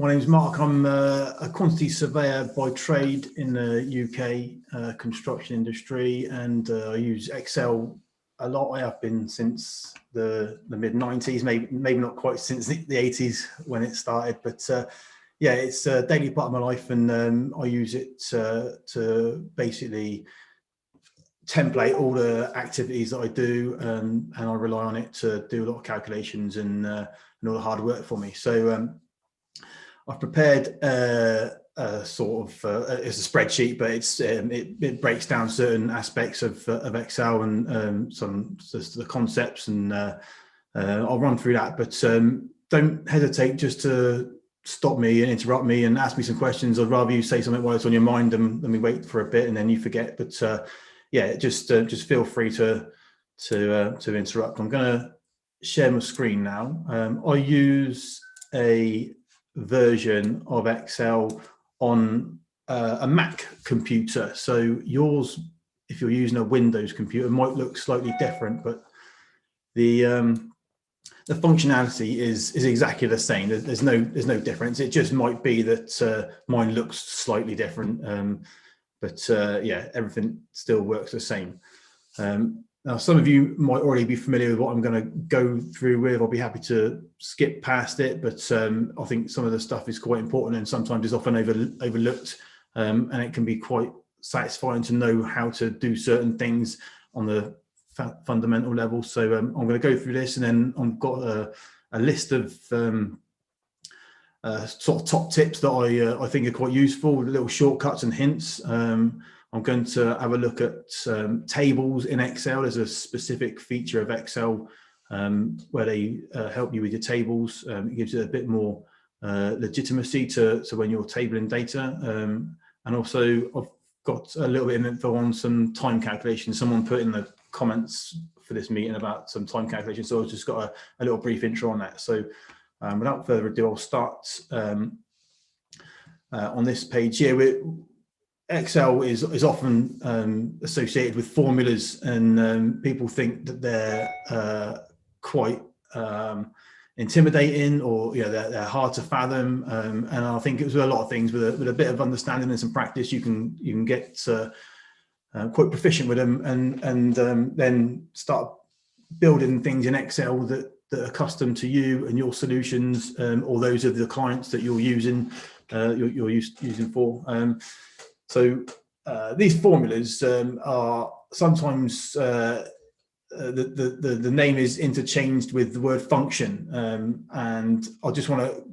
My name's Mark. I'm a quantity surveyor by trade in the UK construction industry, and I use Excel a lot. I have been since the mid-90s, maybe not quite since the 80s when it started, but yeah, it's a daily part of my life, and I use it to basically template all the activities that I do, and I rely on it to do a lot of calculations and all the hard work for me. So I've prepared a sort of it's a spreadsheet, but it breaks down certain aspects of Excel and some the concepts, and I'll run through that. But don't hesitate just to stop me and interrupt me and ask me some questions. I'd rather you say something while it's on your mind than we wait for a bit and then you forget. But yeah, just feel free to interrupt. I'm going to share my screen now. I use a version of Excel on a Mac computer. So yours, if you're using a Windows computer, might look slightly different, but the functionality is exactly the same. There's no difference. It just might be that mine looks slightly different, but yeah, everything still works the same. Now, some of you might already be familiar with what I'm going to go through with. I'll be happy to skip past it, but I think some of the stuff is quite important and sometimes is often overlooked, and it can be quite satisfying to know how to do certain things on the fundamental level. So I'm going to go through this, and then I've got a list of sort of top tips that I think are quite useful, with little shortcuts and hints. I'm going to have a look at tables in Excel. There's a specific feature of Excel where they help you with your tables. It gives you a bit more legitimacy to when you're tabling data. And also I've got a little bit of info on some time calculations. Someone put in the comments for this meeting about some time calculations, so I've just got a little brief intro on that. So without further ado, I'll start on this page here. Excel is often associated with formulas, and people think that they're quite intimidating, or they're hard to fathom. And I think it was a lot of things with a bit of understanding and some practice, you can get quite proficient with them, and then start building things in Excel that are custom to you and your solutions, or those of the clients that you're using for. So these formulas are sometimes the name is interchanged with the word function, and I just want to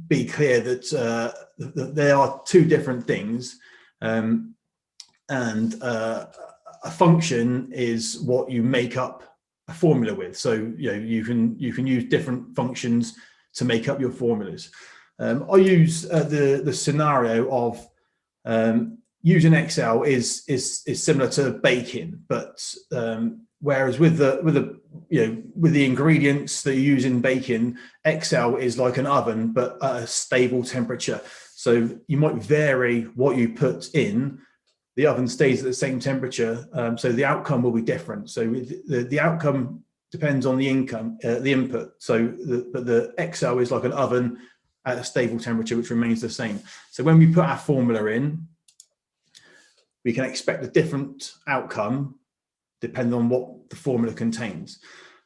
be clear that they are two different things, and a function is what you make up a formula with. So you can use different functions to make up your formulas. I use the scenario of using Excel is similar to baking, but whereas with the ingredients that you use in baking, Excel is like an oven but at a stable temperature. So you might vary what you put in. The oven stays at the same temperature, so the outcome will be different. So the outcome depends on the input. So the Excel is like an oven at a stable temperature, which remains the same. So when we put our formula in, we can expect a different outcome depending on what the formula contains.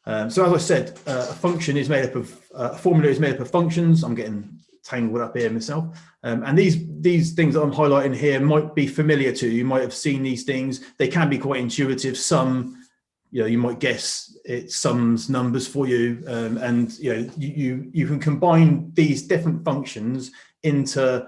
So as I said, a formula is made up of functions. I'm getting tangled up here myself. And these things that I'm highlighting here might be familiar to you. You might have seen these things. They can be quite intuitive. Some, you might guess it sums numbers for you, and you can combine these different functions into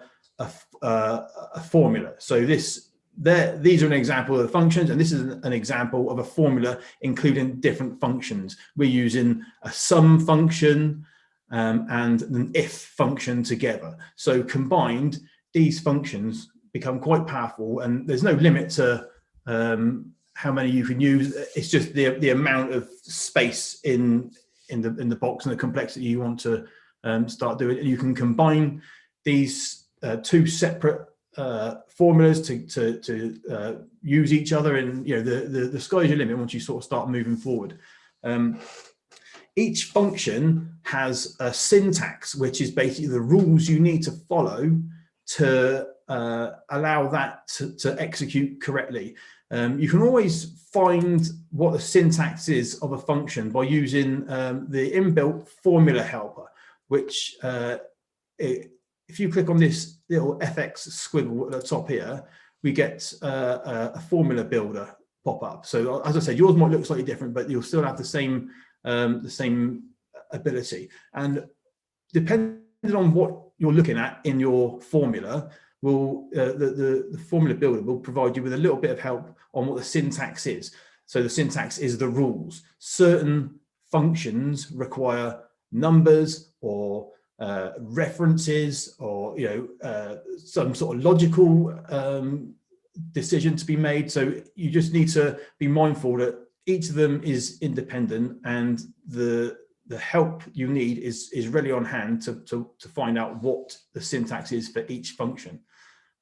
a formula. So these are an example of the functions, and this is an example of a formula including different functions. We're using a sum function and an if function together. So combined, these functions become quite powerful, and there's no limit to how many you can use. It's just the amount of space in the box and the complexity you want to start doing. And you can combine these two separate formulas to use each other, and the sky's your limit once you sort of start moving forward. each function has a syntax, which is basically the rules you need to follow to allow that to execute correctly. You can always find what the syntax is of a function by using the inbuilt formula helper, which if you click on this little FX squiggle at the top here, we get a formula builder pop up. So as I said, yours might look slightly different, but you'll still have the same ability. And depending on what you're looking at in your formula, the formula builder will provide you with a little bit of help on what the syntax is. So the syntax is the rules. Certain functions require numbers or references, or some sort of logical decision to be made. So you just need to be mindful that each of them is independent, and the help you need is ready on hand to find out what the syntax is for each function.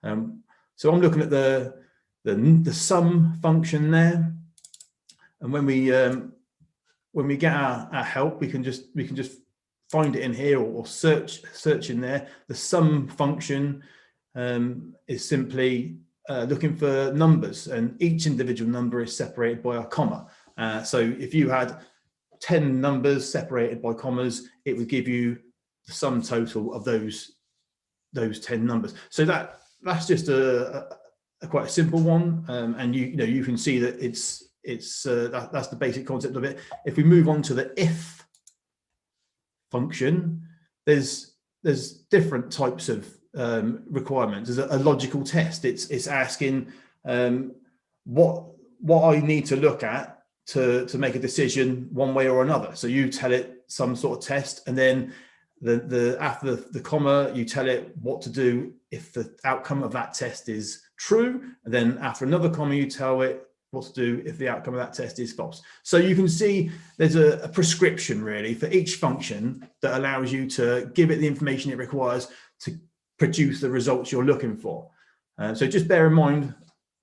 So I'm looking at the sum function there, and when we get our help, we can just find it in here, or search in there. The sum function is simply looking for numbers, and each individual number is separated by a comma. So if you had 10 numbers separated by commas, it would give you the sum total of those 10 numbers. So that's just a quite a simple one, and you can see that that's the basic concept of it. If we move on to the if function, there's different types of requirements. There's a logical test. It's asking what I need to look at to make a decision one way or another. So you tell it some sort of test, and then after the comma, you tell it what to do if the outcome of that test is true, and then after another comma, you tell it what to do if the outcome of that test is false. So you can see there's a prescription really for each function that allows you to give it the information it requires to produce the results you're looking for. So just bear in mind,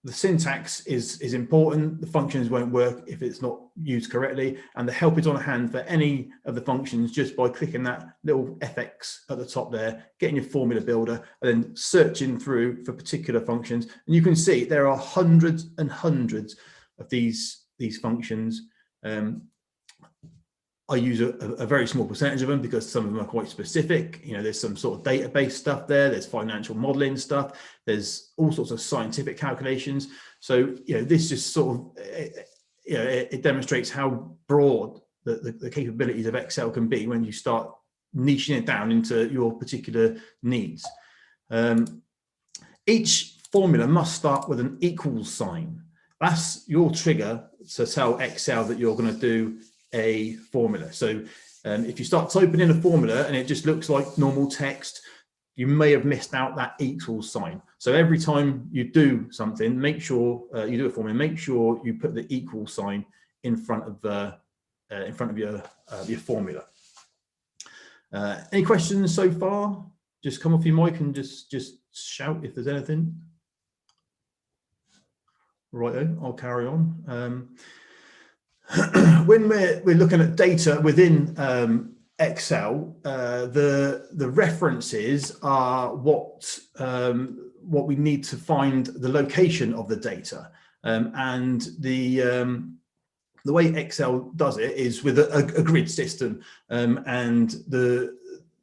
the syntax is important. The functions won't work if it's not used correctly, and the help is on hand for any of the functions just by clicking that little FX at the top there, getting your formula builder, and then searching through for particular functions. And you can see there are hundreds and hundreds of these functions. I use a very small percentage of them because some of them are quite specific. There's some sort of database stuff there. There's financial modeling stuff. There's all sorts of scientific calculations. So, this just sort of, it demonstrates how broad the capabilities of Excel can be when you start niching it down into your particular needs. Each formula must start with an equals sign. That's your trigger to tell Excel that you're going to do a formula. So if you start typing in a formula and it just looks like normal text, you may have missed out that equals sign. So every time you do something, make sure you do a formula, make sure you put the equal sign in front of your formula. Any questions so far? Just come off your mic and just shout if there's anything. Right, I'll carry on. When we're looking at data within Excel, the references are what we need to find the location of the data, and the way Excel does it is with a grid system, and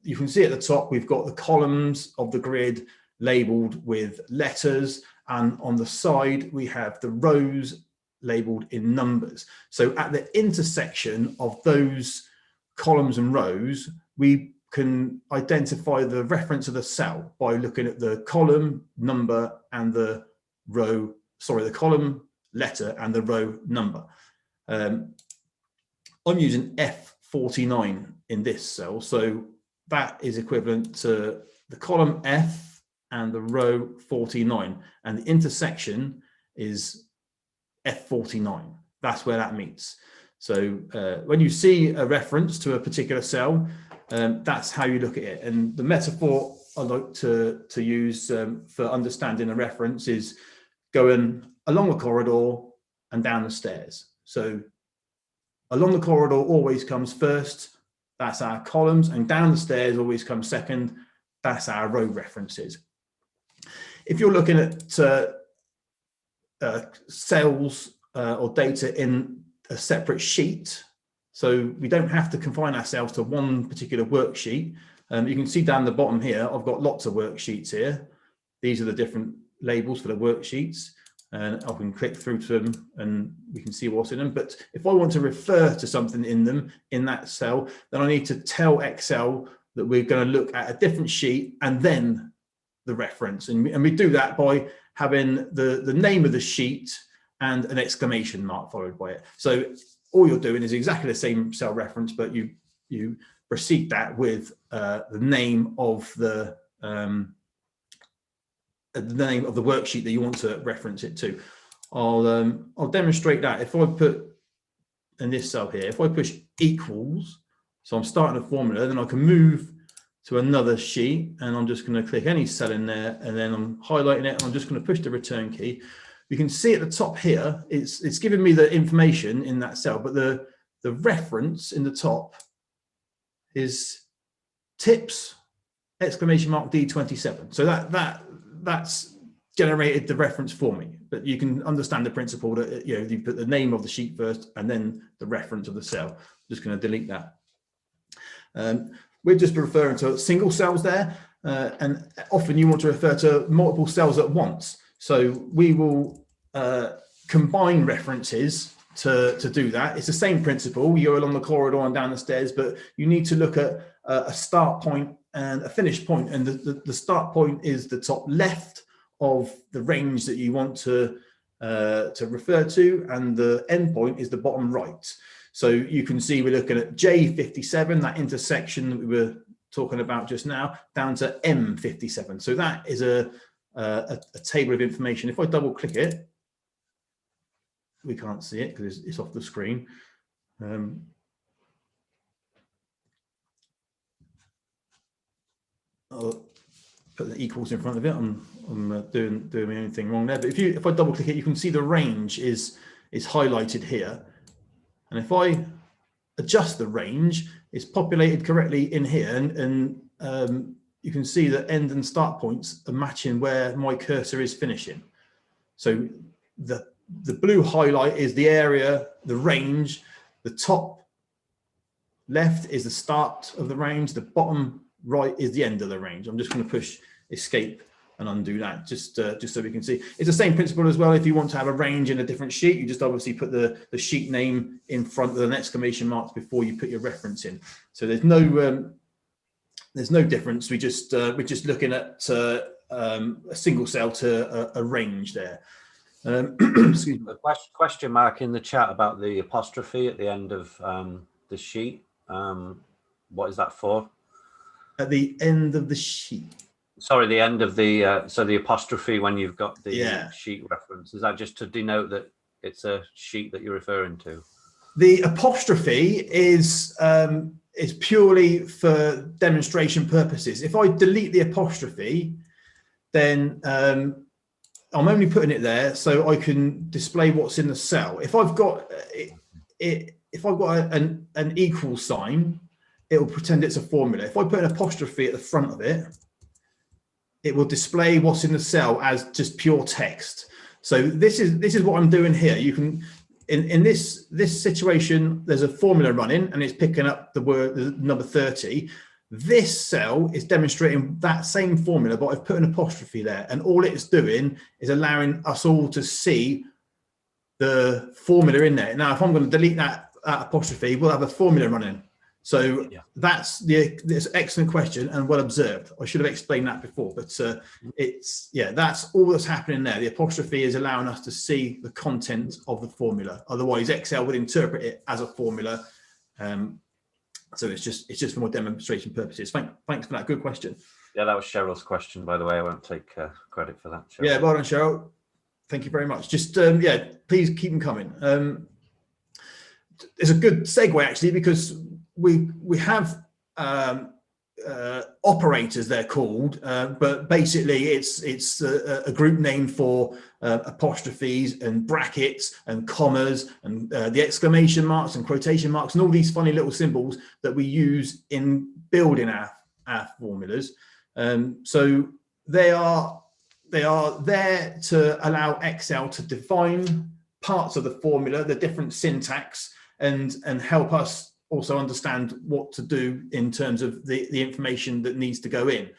you can see at the top we've got the columns of the grid labeled with letters, and on the side we have the rows labeled in numbers. So at the intersection of those columns and rows, we can identify the reference of the cell by looking at the column number and the row, the column letter and the row number. I'm using F49 in this cell, so that is equivalent to the column F and the row 49, and the intersection is F49. That's where that meets. So when you see a reference to a particular cell, that's how you look at it. And the metaphor I like to use for understanding a reference is going along a corridor and down the stairs. So Along the corridor always comes first. That's our columns, and down the stairs always comes second. That's our row references. If you're looking at cells or data in a separate sheet, so we don't have to confine ourselves to one particular worksheet. You can see down the bottom here, I've got lots of worksheets here. These are the different labels for the worksheets, and I can click through to them and we can see what's in them. But if I want to refer to something in them in that cell, then I need to tell Excel that we're going to look at a different sheet and then the reference. And we do that by having the name of the sheet and an exclamation mark followed by it. So all you're doing is exactly the same cell reference, but you precede that with the name of the worksheet that you want to reference it to. I'll demonstrate that. If I put in this cell here, if I push equals, so I'm starting a formula, then I can move to another sheet, and I'm just going to click any cell in there, and then I'm highlighting it, and I'm just going to push the return key. You can see at the top here, it's giving me the information in that cell, but the reference in the top is tips exclamation mark D27. So that's generated the reference for me. But you can understand the principle that you put the name of the sheet first and then the reference of the cell. I'm just going to delete that. We're just referring to single cells there, and often you want to refer to multiple cells at once. So we will combine references to do that. It's the same principle. You go along the corridor and down the stairs, but you need to look at a start point and a finish point. And the start point is the top left of the range that you want to refer to, and the end point is the bottom right. So you can see we're looking at J57, that intersection that we were talking about just now, down to M57. So that is a table of information. If I double click it, we can't see it because it's off the screen. I'll put the equals in front of it. I'm doing anything wrong there. But if I double click it, you can see the range is highlighted here. And if I adjust the range, it's populated correctly in here, and you can see that end and start points are matching where my cursor is finishing. So the blue highlight is the area, the range. The top left is the start of the range. The bottom right is the end of the range. I'm just going to push escape and undo that just so we can see. It's the same principle as well. If you want to have a range in a different sheet, you just obviously put the sheet name in front with an exclamation mark before you put your reference in. So there's no difference. We're just looking at a single cell to a range there. Excuse me. A question mark in the chat about the apostrophe at the end of the sheet. What is that for? At the end of the sheet. Sorry, the end of the so the apostrophe when you've got the sheet reference. Is that just to denote that it's a sheet that you're referring to? The apostrophe is purely for demonstration purposes. If I delete the apostrophe, then I'm only putting it there so I can display what's in the cell. If I've got an equal sign, it will pretend it's a formula. If I put an apostrophe at the front of it, it will display what's in the cell as just pure text. So this is what I'm doing here. You can in this situation, there's a formula running and it's picking up the number 30. This cell is demonstrating that same formula, but I've put an apostrophe there, and all it's doing is allowing us all to see the formula in there. Now, if I'm going to delete that apostrophe, we'll have a formula running. So that's an excellent question and well observed. I should have explained that before, but that's all that's happening there. The apostrophe is allowing us to see the content of the formula. Otherwise, Excel would interpret it as a formula. So it's just for more demonstration purposes. Thanks for that. Good question. Yeah, that was Cheryl's question, by the way. I won't take credit for that, Cheryl. Yeah, well done, Cheryl. Thank you very much. Just please keep them coming. It's a good segue actually, because we have operators, they're called, but basically it's a group name for apostrophes and brackets and commas and the exclamation marks and quotation marks and all these funny little symbols that we use in building our formulas. So they are there to allow Excel to define parts of the formula, the different syntax, and help us also understand what to do in terms of the information that needs to go in.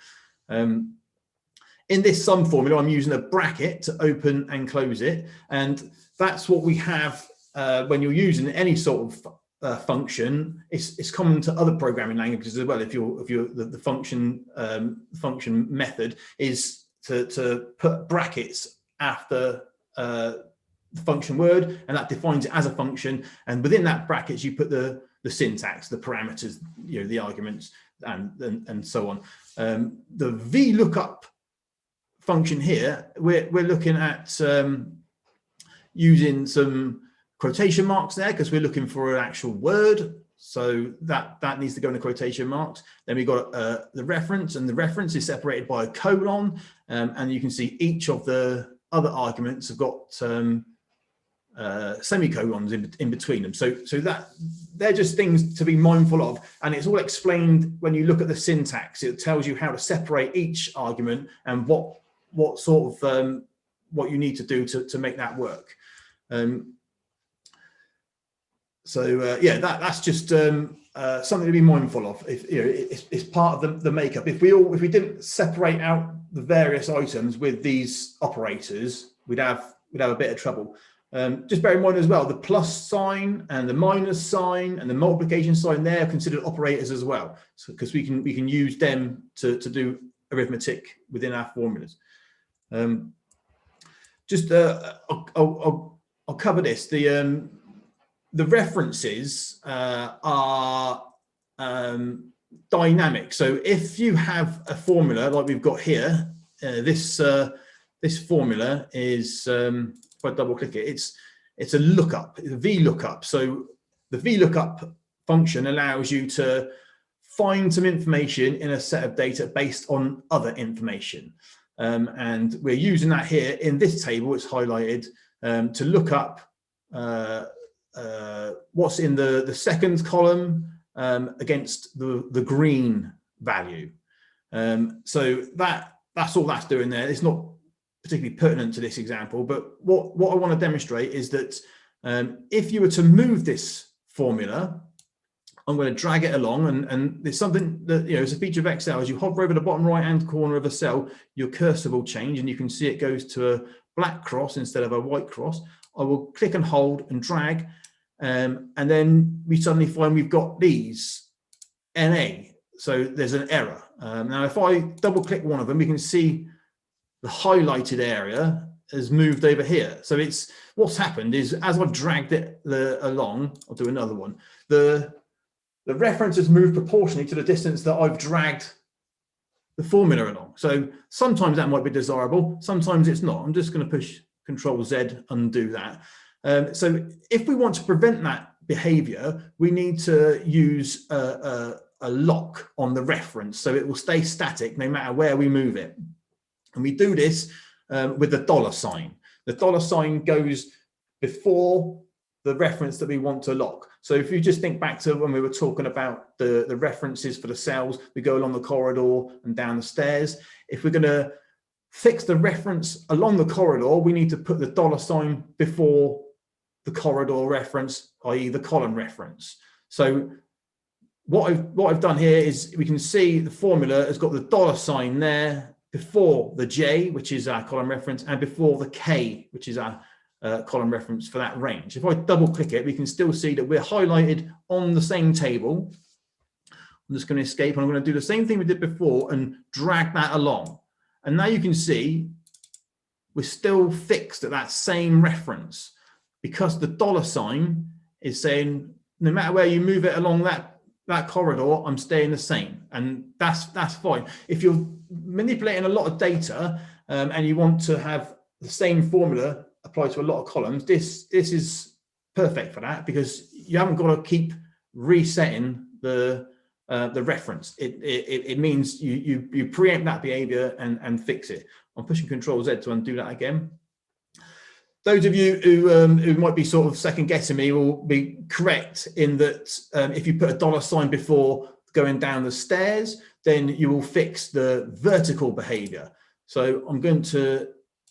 In this sum formula, I'm using a bracket to open and close it. And that's what we have when you're using any sort of function. It's common to other programming languages as well. If the function method is to put brackets after the function word, and that defines it as a function. And within that brackets, you put the syntax, the parameters, the arguments, and so on. The VLOOKUP function here, we're looking at using some quotation marks there because we're looking for an actual word. So that needs to go in the quotation marks. Then we've got the reference, and the reference is separated by a colon. And you can see each of the other arguments have got semicolons in between them. So that they're just things to be mindful of, and it's all explained when you look at the syntax. It tells you how to separate each argument and what sort of what you need to do to make that work. Yeah, that's just something to be mindful of. If it's part of the makeup. If we didn't separate out the various items with these operators, we'd have a bit of trouble. Just bear in mind as well, the plus sign and the minus sign and the multiplication sign, they're considered operators as well, because we can use them to do arithmetic within our formulas. I'll cover this. The references are dynamic. So if you have a formula like we've got here, this formula is, if I double click it, it's a lookup, it's a VLOOKUP. So the VLOOKUP function allows you to find some information in a set of data based on other information. And we're using that here in this table. It's highlighted to look up what's in the second column against the green value. So that's all that's doing there. It's not particularly pertinent to this example, but what I want to demonstrate is that if you were to move this formula, I'm going to drag it along, and there's something that is a feature of Excel. As you hover over the bottom right hand corner of a cell, your cursor will change, and you can see it goes to a black cross instead of a white cross. I will click and hold and drag, and then we suddenly find we've got these NA. So there's an error. Now, if I double click one of them, we can see the highlighted area has moved over here. So what's happened is, as I've dragged it along, I'll do another one. The reference has moved proportionally to the distance that I've dragged the formula along. So sometimes that might be desirable, sometimes it's not. I'm just going to push Control Z, undo that. So if we want to prevent that behavior, we need to use a lock on the reference, so it will stay static no matter where we move it. And we do this with the $sign. The $sign goes before the reference that we want to lock. So if you just think back to when we were talking about the references for the cells, we go along the corridor and down the stairs. If we're going to fix the reference along the corridor, we need to put the $sign before the corridor reference, i.e. the column reference. So what I've done here is, we can see the formula has got the $sign there before the J, which is our column reference, and before the K, which is our column reference for that range. If I double click it, we can still see that we're highlighted on the same table. I'm just going to escape, and I'm going to do the same thing we did before and drag that along. And now you can see we're still fixed at that same reference, because the $sign is saying no matter where you move it along that corridor, I'm staying the same, and that's fine. If you're manipulating a lot of data and you want to have the same formula apply to a lot of columns, this is perfect for that, because you haven't got to keep resetting the the reference. It means you preempt that behavior and fix it. I'm pushing Control Z to undo that again. Those of you who might be sort of second guessing me will be correct in that if you put a $sign before going down the stairs, then you will fix the vertical behavior. So I'm going to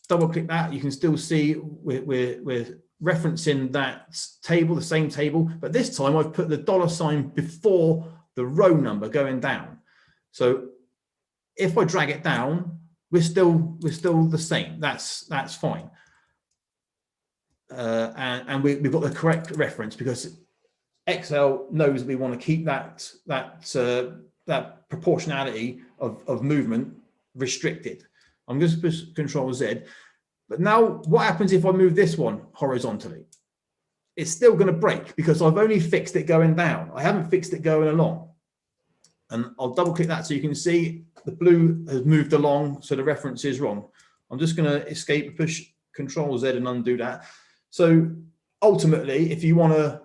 double click that. You can still see we're referencing that table, the same table, but this time I've put the $sign before the row number going down. So if I drag it down, we're still the same. That's fine. And we've got the correct reference because Excel knows we want to keep that proportionality of movement restricted. I'm going to push Control Z. But now what happens if I move this one horizontally? It's still going to break because I've only fixed it going down. I haven't fixed it going along. And I'll double click that so you can see the blue has moved along, so the reference is wrong. I'm just going to escape, push Control Z and undo that. So ultimately, if you want to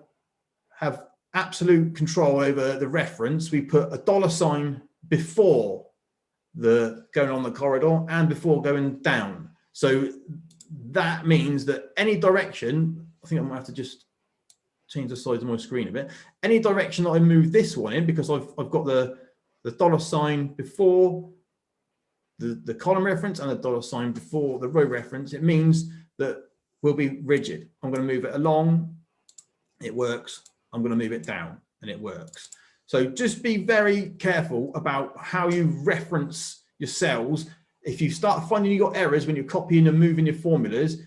have absolute control over the reference, we put a $sign before the going on the corridor and before going down. So that means that any direction, I think I might have to just change the size of my screen a bit. Any direction that I move this one in, because I've got the $sign before the column reference and the $sign before the row reference, it means that we'll be rigid. I'm going to move it along, it works. I'm going to move it down and it works. So just be very careful about how you reference your cells. If you start finding you got errors when you're copying and moving your formulas,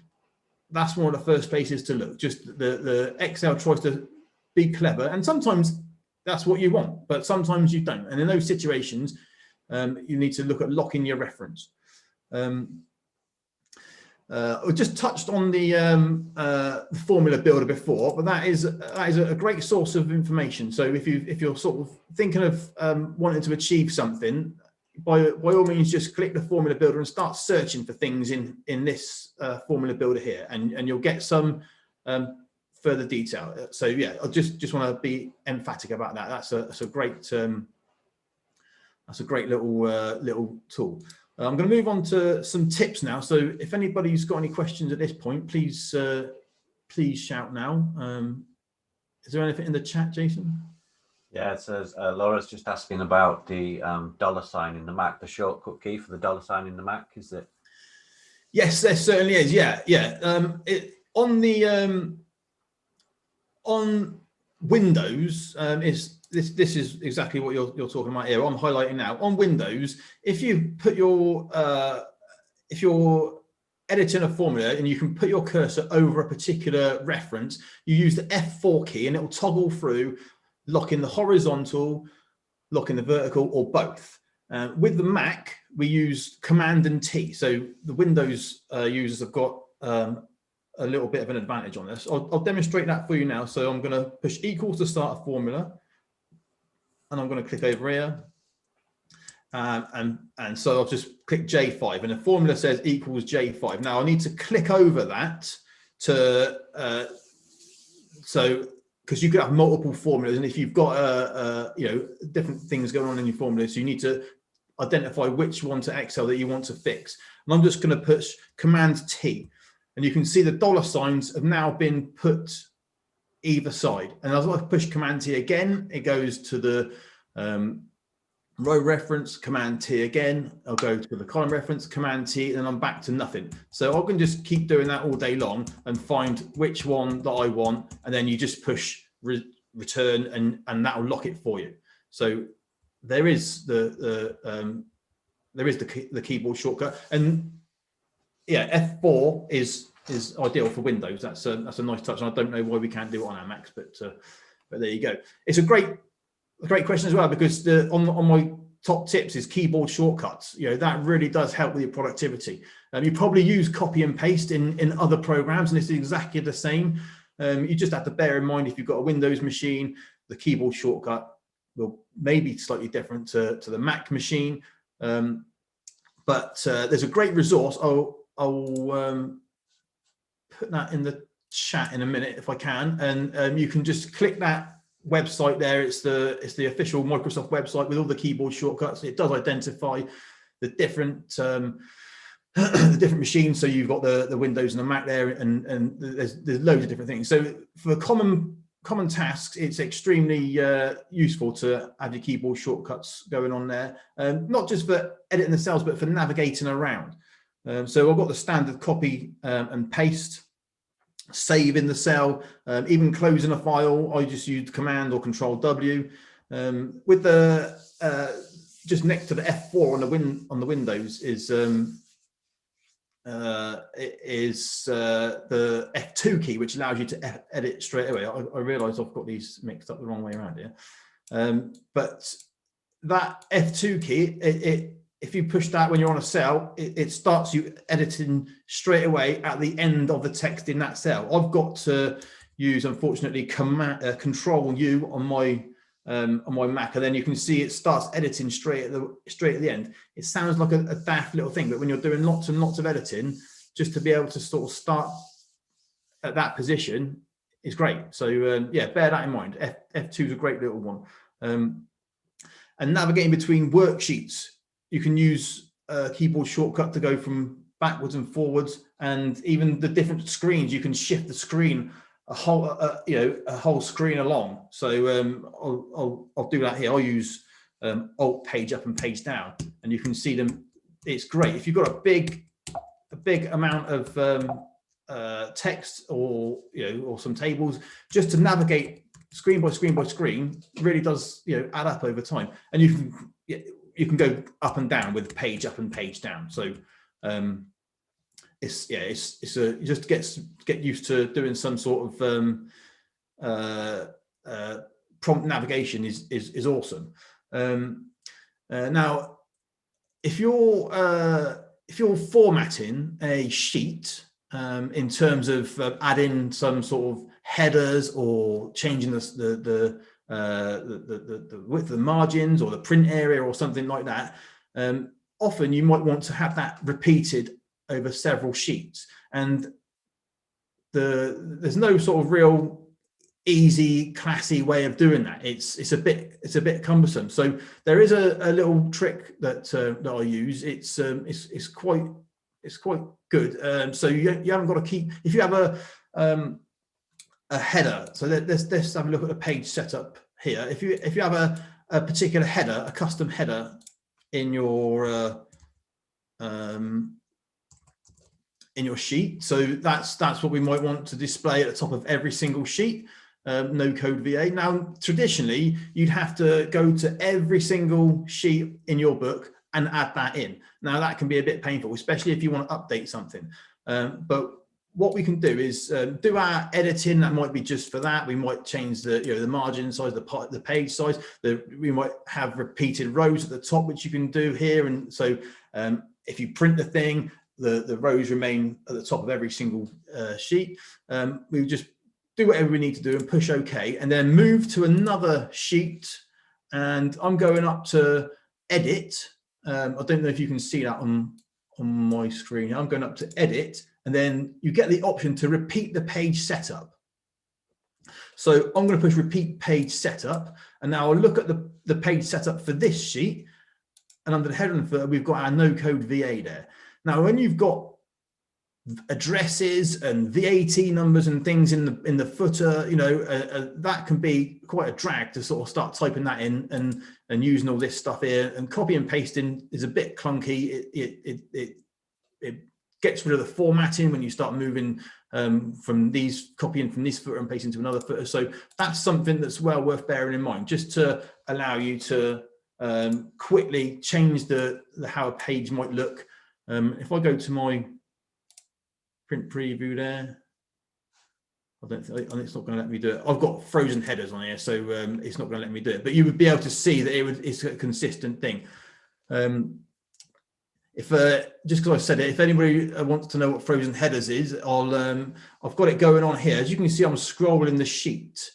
that's one of the first places to look. Just the Excel tries to be clever, and sometimes that's what you want, but sometimes you don't. And in those situations, you need to look at locking your reference. I just touched on the formula builder before, but that is a great source of information. So if you're sort of thinking of wanting to achieve something, by all means, just click the formula builder and start searching for things in this formula builder here, and you'll get some further detail. So yeah, I just want to be emphatic about that. That's a great little tool. I'm going to move on to some tips now. So if anybody's got any questions at this point, please shout now. Is there anything in the chat, Jason? Yeah, it says Laura's just asking about the $sign in the Mac, the shortcut key for the $sign in the Mac. Is it? Yes, there certainly is. Yeah. On Windows, this is exactly what you're talking about here. I'm highlighting now. On Windows, if you put if you're editing a formula and you can put your cursor over a particular reference, you use the F4 key and it will toggle through, locking the horizontal, locking the vertical, or both. With the Mac, we use Command and T. So the Windows users have got a little bit of an advantage on this. I'll demonstrate that for you now. So I'm going to push equals to start a formula, and I'm going to click over here. And so I'll just click J5, and the formula says equals J5. Now I need to click over that to because you could have multiple formulas, and if you've got different things going on in your formulas, so you need to identify which one to Excel that you want to fix. And I'm just going to push Command T, and you can see the $signs have now been put either side. And as I push Command T again, it goes to the row reference. Command T again, I'll go to the column reference. Command T, and I'm back to nothing. So I can just keep doing that all day long and find which one that I want, and then you just push return, and that will lock it for you. So there is the keyboard shortcut, and yeah, F4 is ideal for Windows. That's a nice touch, and I don't know why we can't do it on our Macs, but there you go. It's a great question as well, because on my top tips is keyboard shortcuts. That really does help with your productivity. You probably use copy and paste in other programs, and it's exactly the same. You just have to bear in mind, if you've got a Windows machine, the keyboard shortcut will maybe slightly different to the Mac machine. But there's a great resource. I'll put that in the chat in a minute if I can, and you can just click that website there. It's the official Microsoft website with all the keyboard shortcuts. It does identify the different the different machines. So you've got the Windows and the Mac there, and there's loads of different things. So for common tasks, it's extremely useful to have your keyboard shortcuts going on there, not just for editing the cells, but for navigating around. So I've got the standard copy and paste, save in the cell, even closing a file. I just use Command or Control W. With the just next to the F4 on the Windows is the F2 key, which allows you to edit straight away. I realize I've got these mixed up the wrong way around here, but that F2 key, if you push that when you're on a cell, it starts you editing straight away at the end of the text in that cell. I've got to use, unfortunately, Control U on my Mac, and then you can see it starts editing straight at the end. It sounds like a daft little thing, but when you're doing lots and lots of editing, just to be able to sort of start at that position is great. So yeah, bear that in mind. F2 is a great little one. And navigating between worksheets, you can use a keyboard shortcut to go from backwards and forwards, and even the different screens, you can shift the screen a whole screen along. So I'll do that here. I'll use Alt page up and page down, and you can see them. It's great if you've got a big amount of text or some tables, just to navigate screen by screen by screen really does add up over time, and you can go up and down with page up and page down. So you just get used to doing some sort of prompt navigation is awesome. Now, if you're formatting a sheet in terms of adding some sort of headers or changing the width of the margins or the print area or something like that, often you might want to have that repeated over several sheets, and there's no sort of real easy, classy way of doing that. It's a bit cumbersome. So there is a little trick that I use. It's quite good. So you haven't got to keep, if you have a header. So let's have a look at the page setup here. If you have a particular header, a custom header in your sheet, so that's what we might want to display at the top of every single sheet. NocodeVA. Now, traditionally, you'd have to go to every single sheet in your book and add that in. Now, that can be a bit painful, especially if you want to update something. But what we can do is do our editing. That might be just for that. We might change the margin size, the page size. We might have repeated rows at the top, which you can do here. And so if you print the thing, the rows remain at the top of every single sheet. We just do whatever we need to do and push OK, and then move to another sheet. And I'm going up to edit. I don't know if you can see that on my screen. I'm going up to edit, and then you get the option to repeat the page setup. So I'm going to push repeat page setup, and now I'll look at the page setup for this sheet, and under the header and footer, we've got our NocodeVA there. Now, when you've got addresses and VAT numbers and things in the footer, that can be quite a drag to sort of start typing that in and using all this stuff here. And copy and pasting is a bit clunky. It gets rid of the formatting when you start moving copying from this footer and pasting to another footer. So that's something that's well worth bearing in mind, just to allow you to quickly change how a page might look. If I go to my print preview there, it's not going to let me do it. I've got frozen headers on here, so it's not going to let me do it. But you would be able to see that it's a consistent thing. Just because I said it, if anybody wants to know what frozen headers is, I've got it going on here. As you can see, I'm scrolling the sheet,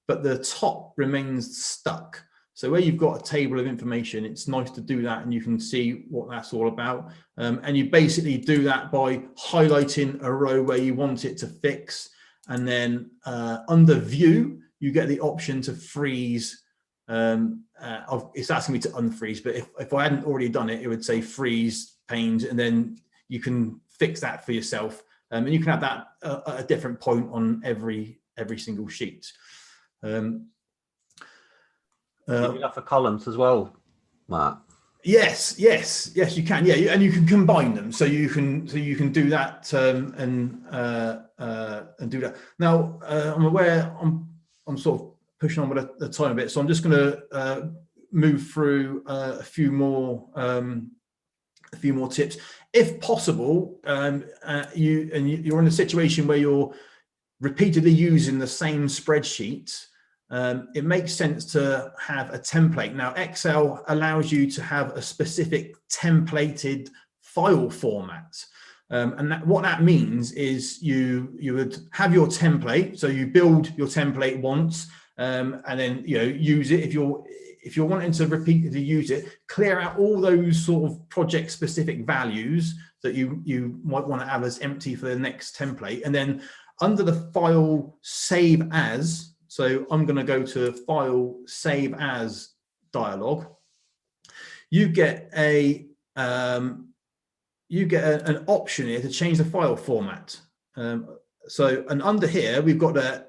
but the top remains stuck. So where you've got a table of information, it's nice to do that, and you can see what that's all about. And you basically do that by highlighting a row where you want it to fix. And then under view, you get the option to freeze. It's asking me to unfreeze, but if I hadn't already done it, it would say freeze panes, and then you can fix that for yourself. And you can have that at a different point on every single sheet. You do that for columns as well, Mark? Yes, you can. Yeah, and you can combine them, so you can do that and do that. Now, I'm aware I'm sort of pushing on with the time a bit, so I'm just going to move through a few more tips, if possible. You're in a situation where you're repeatedly using the same spreadsheet. It makes sense to have a template. Now, Excel allows you to have a specific templated file format. And what that means is you would have your template. So you build your template once, and then use it. If you're wanting to repeatedly use it, clear out all those sort of project specific values that you might want to have as empty for the next template. And then under the file save as, so I'm going to go to File Save As dialog. You get an option here to change the file format. And under here we've got the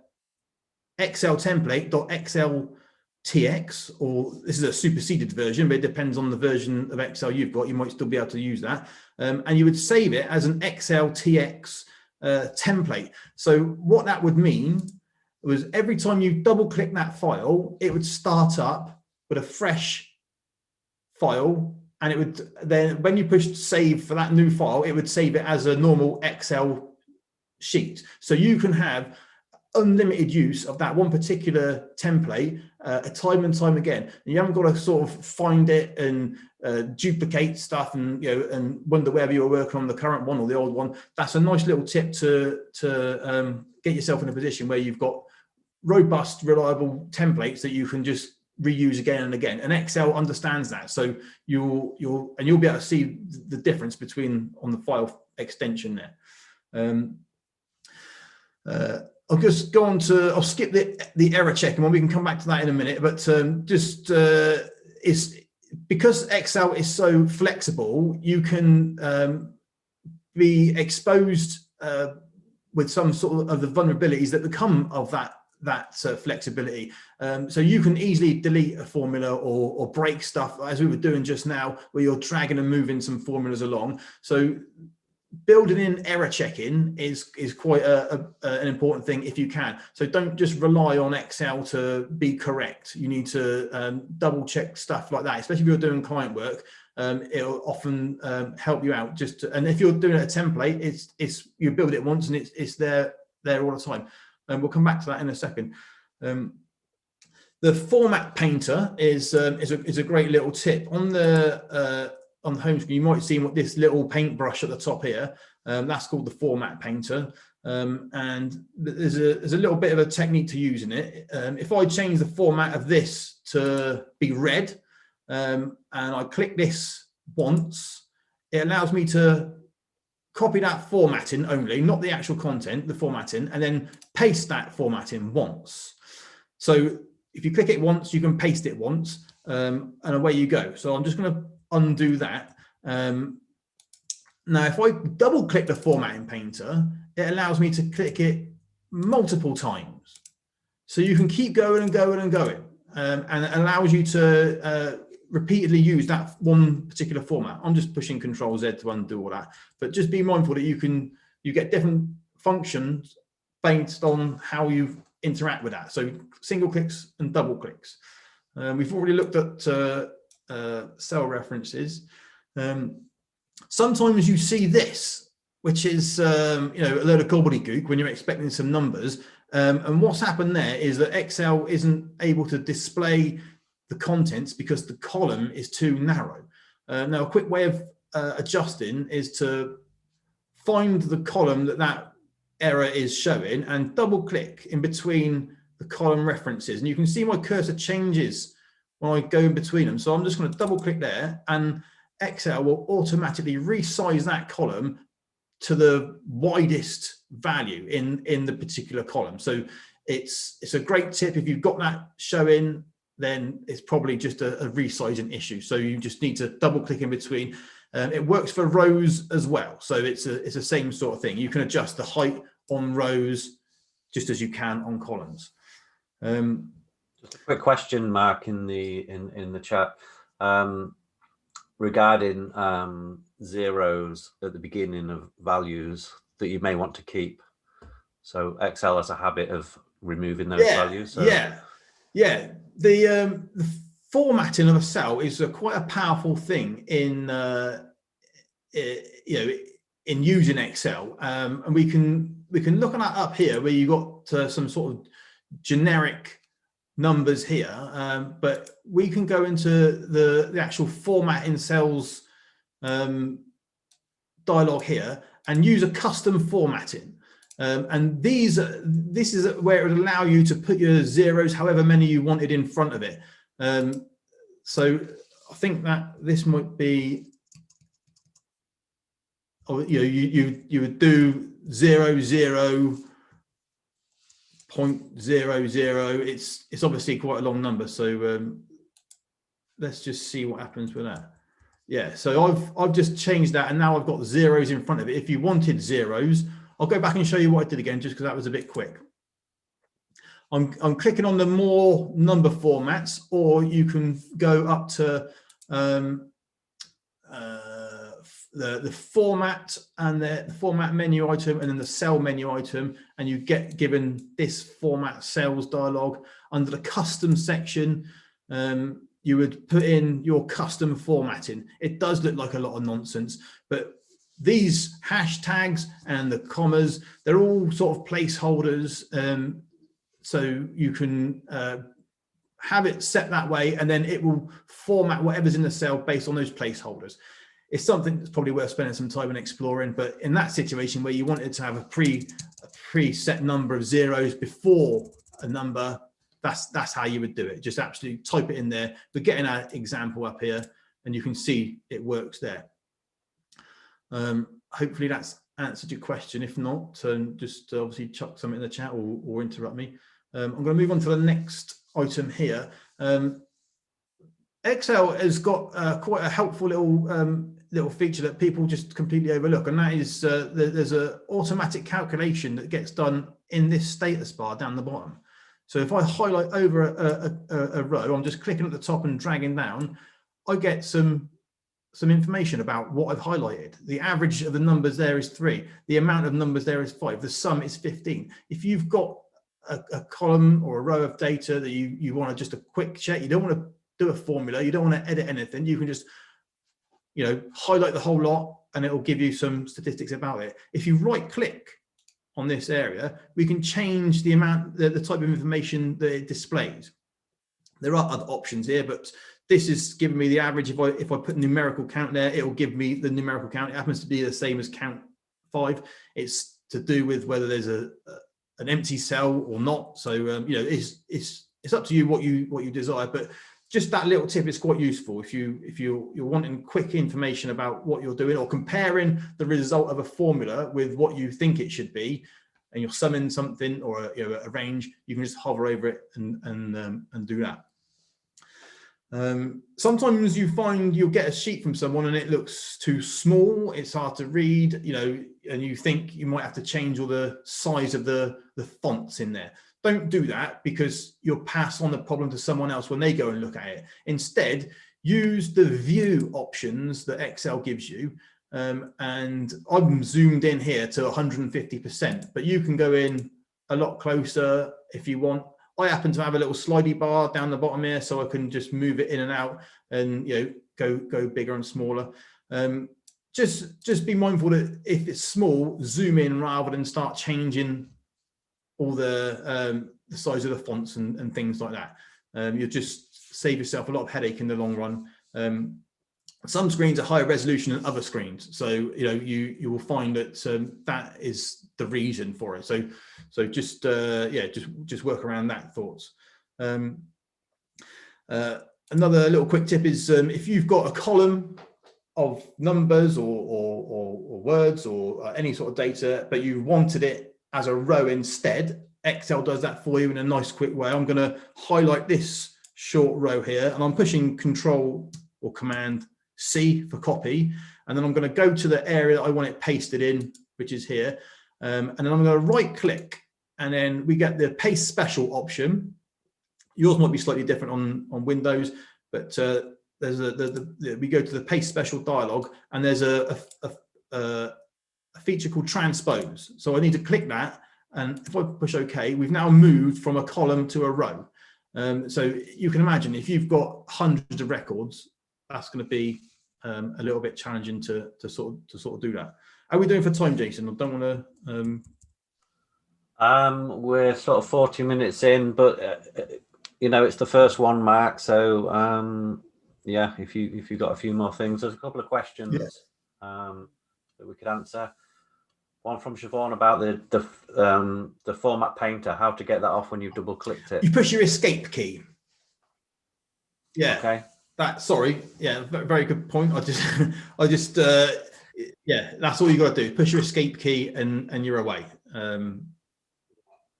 Excel template.xltx, or this is a superseded version, but it depends on the version of Excel you've got. You might still be able to use that, and you would save it as an XLTX template. So what that would mean was every time you double click that file, it would start up with a fresh file, and it would then, when you push save for that new file, it would save it as a normal Excel sheet. So you can have unlimited use of that one particular template time and time again. And you haven't got to sort of find it and duplicate stuff and and wonder whether you're working on the current one or the old one. That's a nice little tip to get yourself in a position where you've got robust, reliable templates that you can just reuse again and again. And Excel understands that, so you'll be able to see the difference between on the file extension there. I'll just go on to, I'll skip the error check, and we can come back to that in a minute, but it's because Excel is so flexible, you can be exposed with some sort of the vulnerabilities that come of that flexibility. So you can easily delete a formula or break stuff, as we were doing just now, where you're dragging and moving some formulas along. So building in error checking is quite an important thing if you can. So don't just rely on Excel to be correct. You need to double check stuff like that, especially if you're doing client work. It'll often help you out. And if you're doing a template, it's you build it once and it's there all the time. And we'll come back to that in a second. The format painter is a great little tip on the home screen. You might see this little paintbrush at the top here. That's called the format painter, and there's a little bit of a technique to using it. If I change the format of this to be red, and I click this once, it allows me to copy that formatting only, not the actual content, the formatting, and then paste that formatting once. So if you click it once, you can paste it once, and away you go. So I'm just going to undo that. Now, if I double click the formatting painter, it allows me to click it multiple times. So you can keep going and going and going, and it allows you to repeatedly use that one particular format. I'm just pushing Control Z to undo all that, but just be mindful that you get different functions based on how you interact with that. So single clicks and double clicks. We've already looked at cell references. Sometimes you see this, which is a load of gobbledygook when you're expecting some numbers, and what's happened there is that Excel isn't able to display the contents because the column is too narrow. Now, a quick way of adjusting is to find the column that error is showing and double click in between the column references, and you can see my cursor changes when I go in between them. So I'm just going to double click there, and Excel will automatically resize that column to the widest value in the particular column. So it's a great tip. If you've got that showing, then it's probably just a resizing issue. So you just need to double click in between. It works for rows as well. So it's the same sort of thing. You can adjust the height on rows just as you can on columns. Just a quick question, Mark, in the chat regarding zeros at the beginning of values that you may want to keep. So Excel has a habit of removing those values. So. Yeah. The formatting of a cell is quite a powerful thing in in using Excel, and we can look at that up here where you got some sort of generic numbers here, but we can go into the actual format in cells dialog here and use a custom formatting. And this is where it would allow you to put your zeros, however many you wanted, in front of it. So I think that this might be, you would do 0.00. It's obviously quite a long number. So let's just see what happens with that. Yeah. So I've just changed that, and now I've got zeros in front of it. If you wanted zeros, I'll go back and show you what I did again, just because that was a bit quick. I'm clicking on the more number formats, or you can go up to the format and the format menu item, and then the cell menu item, and you get given this format cells dialog. Under the custom section, you would put in your custom formatting. It does look like a lot of nonsense, but these hashtags and the commas, they're all sort of placeholders. So you can have it set that way, and then it will format whatever's in the cell based on those placeholders. It's something that's probably worth spending some time in exploring, but in that situation where you wanted to have a preset number of zeros before a number, that's how you would do it. Just absolutely type it in there. We're getting our example up here, and you can see it works there. Hopefully that's answered your question. If not, just obviously chuck something in the chat or interrupt me. I'm going to move on to the next item here. Excel has got quite a helpful little feature that people just completely overlook, and that is there's an automatic calculation that gets done in this status bar down the bottom. So if I highlight over a row, I'm just clicking at the top and dragging down, I get some information about what I've highlighted. The average of the numbers there is 3. The amount of numbers there is 5. The sum is 15. If you've got a column or a row of data that you want to just a quick check, you don't want to do a formula, you don't want to edit anything, you can just highlight the whole lot and it will give you some statistics about it. If you right click on this area, we can change the amount, the type of information that it displays. There are other options here, but this is giving me the average. If I put numerical count there, it will give me the numerical count. It happens to be the same as count 5. It's to do with whether there's an empty cell or not. So it's up to you what you desire, but just that little tip is quite useful if you're wanting quick information about what you're doing, or comparing the result of a formula with what you think it should be, and you're summing something or a range. You can just hover over it and do that. Sometimes you find you'll get a sheet from someone and it looks too small, it's hard to read, and you think you might have to change all the size of the fonts in there. Don't do that, because you'll pass on the problem to someone else when they go and look at it. Instead, use the view options that Excel gives you. And I'm zoomed in here to 150%, but you can go in a lot closer if you want. I happen to have a little slidey bar down the bottom here, so I can just move it in and out and go bigger and smaller. Just be mindful that if it's small, zoom in rather than start changing all the size of the fonts and things like that. You'll just save yourself a lot of headache in the long run. Some screens are higher resolution than other screens, so you will find that that is the reason for it. So just work around that. Thoughts. Another little quick tip is if you've got a column of numbers or words or any sort of data, but you wanted it as a row instead, Excel does that for you in a nice quick way. I'm going to highlight this short row here, and I'm pushing Control or Command C for copy, and then I'm going to go to the area that I want it pasted in, which is here, and then I'm going to right click, and then we get the paste special option. Yours might be slightly different on Windows, but there's we go to the paste special dialog, and there's a feature called transpose. So I need to click that, and if I push OK, we've now moved from a column to a row. So you can imagine if you've got hundreds of records, that's going to be a little bit challenging to sort of do that. How are we doing for time, Jason? I don't want to. We're sort of 40 minutes in, but you know, it's the first one, Mark. So yeah, if you've got a few more things, there's a couple of questions that we could answer. One from Siobhan about the format painter, how to get that off when you've double clicked it. You push your escape key. Yeah. Okay. Sorry. Yeah, very good point. I just yeah, that's all you got to do. Push your escape key and you're away. And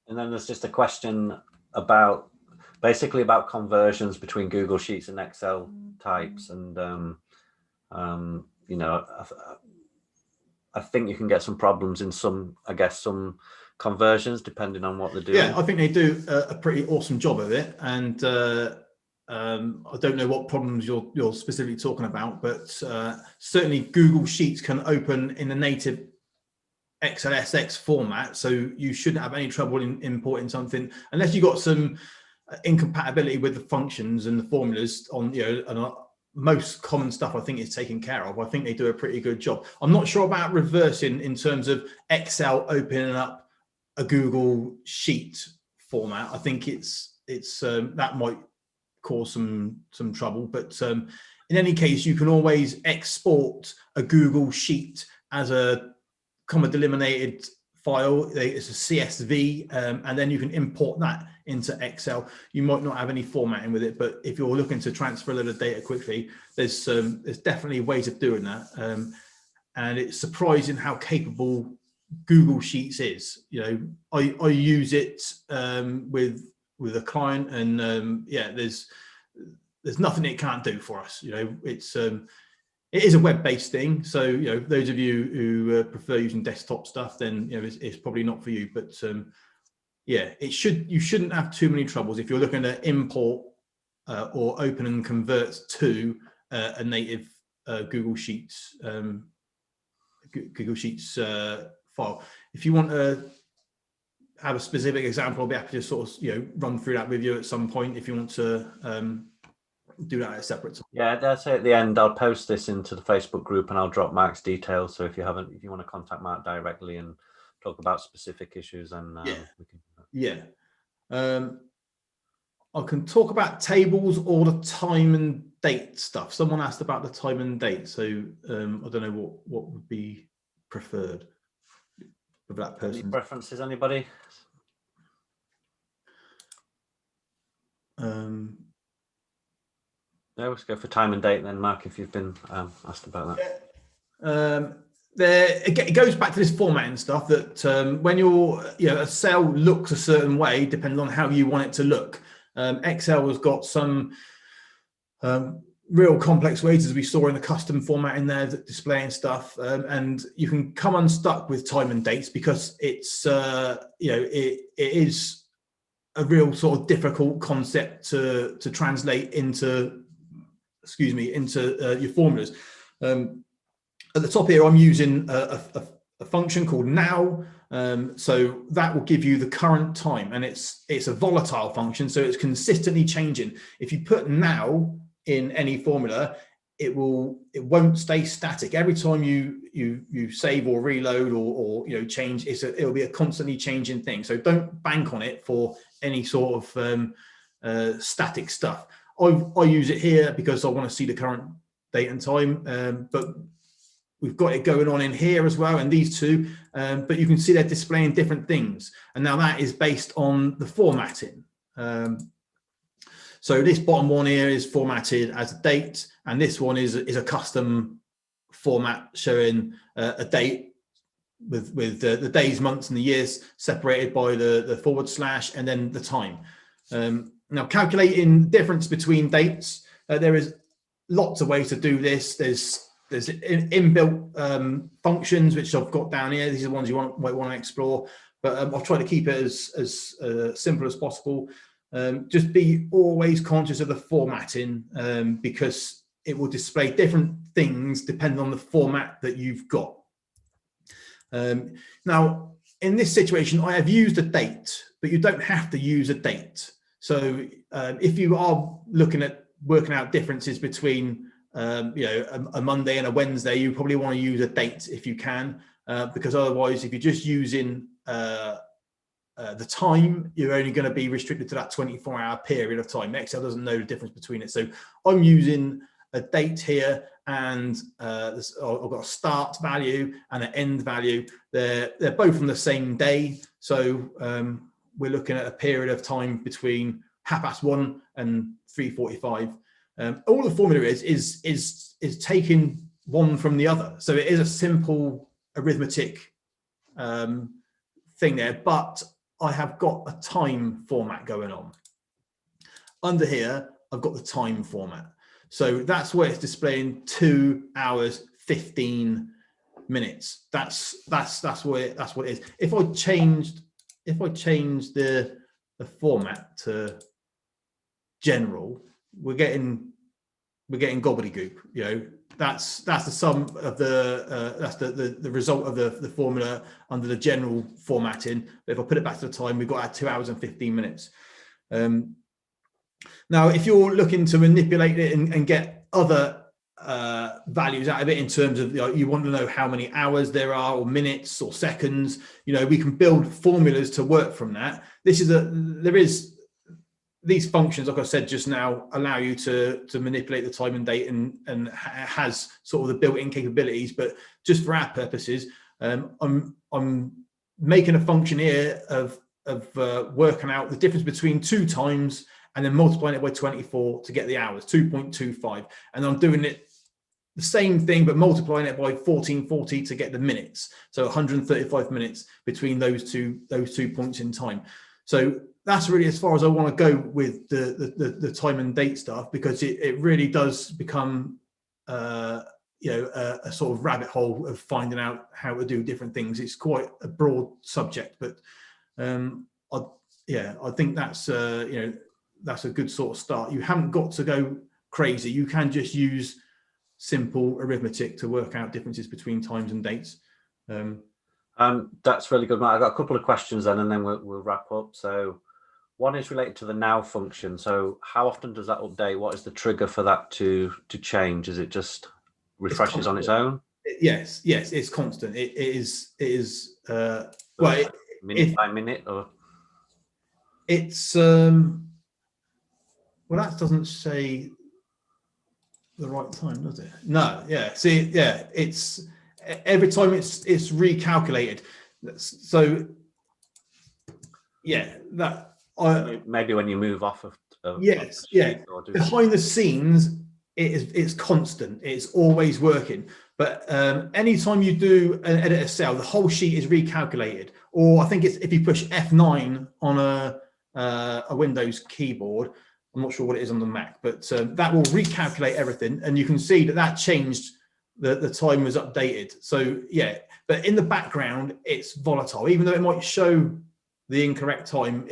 then there's just a question about basically about conversions between Google Sheets and Excel types, and you know, I think you can get some problems in some conversions depending on what they're doing. Yeah, I think they do a pretty awesome job of it, and I don't know what problems you're specifically talking about, but certainly Google Sheets can open in the native XLSX format, so you shouldn't have any trouble in importing something unless you got some incompatibility with the functions and the formulas on, you know, and most common stuff I think is taken care of. I think they do a pretty good job. I'm not sure about reversing in terms of Excel opening up a Google Sheet format. I think it's that might cause some trouble, but in any case, you can always export a Google Sheet as a comma delimited file. It's a CSV, and then you can import that into Excel. You might not have any formatting with it, but if you're looking to transfer a lot of data quickly, there's definitely ways of doing that. And it's surprising how capable Google Sheets is. You know, I use it with a client, and yeah, there's nothing it can't do for us. You know, it is a web-based thing, so you know, those of you who prefer using desktop stuff, then you know it's probably not for you. But yeah, you shouldn't have too many troubles if you're looking to import or open and convert to a native Google Sheets file. If you want to have a specific example, I'll be happy to sort of run through that with you at some point if you want to do that at a separate time. Yeah, that's it. At the end, I'll post this into the Facebook group and I'll drop Mark's details. So if you want to contact Mark directly and talk about specific issues, and we can. Yeah. I can talk about tables or the time and date stuff. Someone asked about the time and date, so I don't know what would be preferred for that person. Any preferences, anybody? No, let's go for time and date then, Mark, if you've been asked about that. It goes back to this formatting stuff that when a cell looks a certain way, depending on how you want it to look. Excel has got some real complex ways, as we saw in the custom format in there, displaying stuff, and you can come unstuck with time and dates because it's it is a real sort of difficult concept to translate into your formulas. At the top here, I'm using a function called now. So that will give you the current time, and it's a volatile function, so it's consistently changing. If you put now in any formula, it won't stay static. Every time you save or reload or change, it'll be a constantly changing thing. So don't bank on it for any sort of static stuff. I use it here because I want to see the current date and time, but we've got it going on in here as well, and these two, but you can see they're displaying different things. And now that is based on the formatting. So this bottom one here is formatted as a date, and this one is a custom format showing a date the days, months, and the years separated by the forward slash and then the time. Now, calculating difference between dates, there is lots of ways to do this. There's inbuilt functions which I've got down here. These are the ones you might want to explore, but I'll try to keep it as simple as possible. Just be always conscious of the formatting, because it will display different things depending on the format that you've got. Now, in this situation, I have used a date, but you don't have to use a date. So if you are looking at working out differences between a Monday and a Wednesday, you probably want to use a date if you can, because otherwise, if you're just using the time, you're only going to be restricted to that 24-hour period of time. Excel doesn't know the difference between it. So I'm using a date here, and I've got a start value and an end value. They're both on the same day. So we're looking at a period of time between 1:30 and 3:45. All the formula is taking one from the other. So it is a simple arithmetic thing there, but I have got a time format going on. Under here, I've got the time format. So that's where it's displaying 2 hours, 15 minutes. That's what it is. If I changed the format to general, we're getting gobbledygook. That's the sum of that's the result of the formula under the general formatting. But if I put it back to the time, we've got our 2 hours and 15 minutes. Now, if you're looking to manipulate it and get other values out of it in terms of, you want to know how many hours there are, or minutes, or seconds, we can build formulas to work from that. These functions, like I said just now, allow you to manipulate the time and date, and has sort of the built-in capabilities. But just for our purposes, I'm making a function here of working out the difference between 2 times and then multiplying it by 24 to get the hours, 2.25. And I'm doing it the same thing, but multiplying it by 1440 to get the minutes. So 135 minutes between those two points in time. So that's really as far as I want to go with the time and date stuff, because it really does become a sort of rabbit hole of finding out how to do different things. It's quite a broad subject, but I think that's that's a good sort of start. You haven't got to go crazy. You can just use simple arithmetic to work out differences between times and dates. That's really good, Mark. I've got a couple of questions then, and then we'll wrap up. So one is related to the now function. So how often does that update? What is the trigger for that to change? Is it just refreshes on its own? Yes, it's constant. It is minute by minute, or it's well, that doesn't say the right time, does it? No, yeah. See, yeah, it's every time it's recalculated. So yeah, that maybe when you move off of yes, yeah. Behind the scenes, it's constant. It's always working. But anytime you do an edit a cell, the whole sheet is recalculated. Or I think it's if you push F9 on a Windows keyboard. I'm not sure what it is on the Mac, but that will recalculate everything, and you can see that changed. The time was updated. So yeah, but in the background, it's volatile. Even though it might show the incorrect time,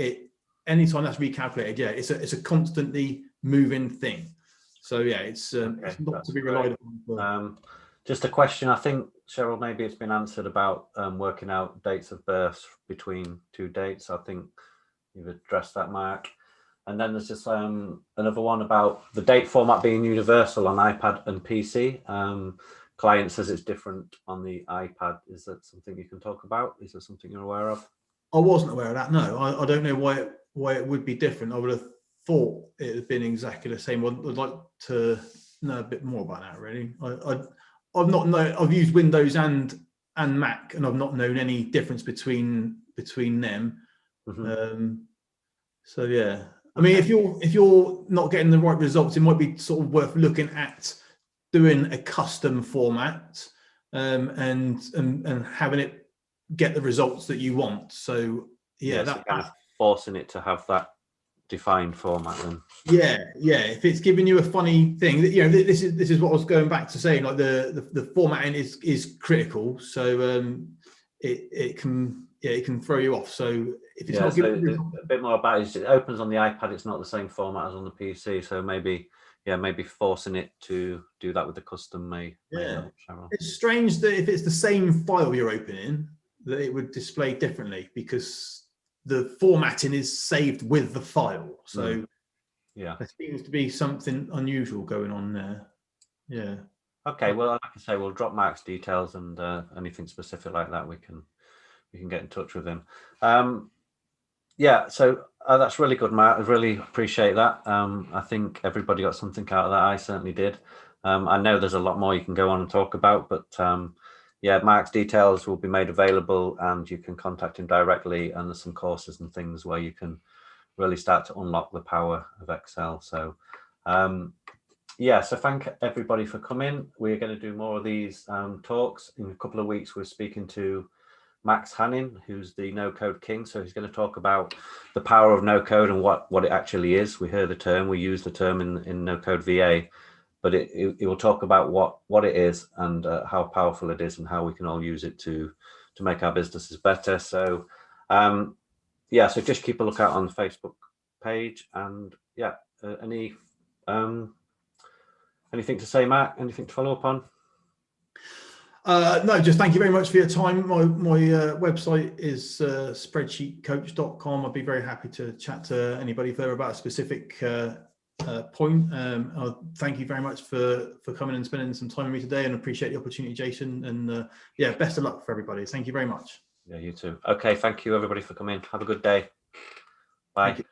anytime that's recalculated, yeah, it's a constantly moving thing. So yeah, it's not to be relied upon. Just a question, I think, Cheryl, maybe it's been answered about working out dates of birth between 2 dates. I think you've addressed that, Mark. And then there's just another one about the date format being universal on iPad and PC. Client says it's different on the iPad. Is that something you can talk about? Is there something you're aware of? I wasn't aware of that. No, I don't know why it would be different. I would have thought it had been exactly the same. I'd like to know a bit more about that, really. I've used Windows and Mac, and I've not known any difference between them. Mm-hmm. So yeah, I mean, if you're not getting the right results, it might be sort of worth looking at doing a custom format and having it get the results that you want. So yeah, so kind of forcing it to have that defined format then. Yeah. If it's giving you a funny thing, you know, this is what I was going back to saying. Like the formatting is critical. So it can throw you off. So if it's not giving so a bit more about it opens on the iPad. It's not the same format as on the PC. So maybe forcing it to do that with the custom may help. It's strange that if it's the same file you're opening, that it would display differently, because the formatting is saved with the file. So there seems to be something unusual going on there. Yeah. Okay. Well, like I say, we'll drop Marc's details, and anything specific like that, we can get in touch with him. So that's really good, Marc. I really appreciate that. I think everybody got something out of that. I certainly did. I know there's a lot more you can go on and talk about, but Marc's details will be made available, and you can contact him directly. And there's some courses and things where you can really start to unlock the power of Excel. So so thank everybody for coming. We're going to do more of these talks. In a couple of weeks, we're speaking to Max Hanning, who's the no-code king. So he's going to talk about the power of no-code and what it actually is. We hear the term, we use the term in NocodeVA, but it will talk about what it is and how powerful it is and how we can all use it to make our businesses better. So so just keep a lookout on the Facebook page. And anything to say, Marc? Anything to follow up on? No, just thank you very much for your time. My website is spreadsheetcoach.com. I'd be very happy to chat to anybody further about a specific point. Thank you very much for coming and spending some time with me today, and appreciate the opportunity, Jason. And best of luck for everybody. Thank you very much. Yeah, you too. Okay, thank you everybody for coming. Have a good day. Bye.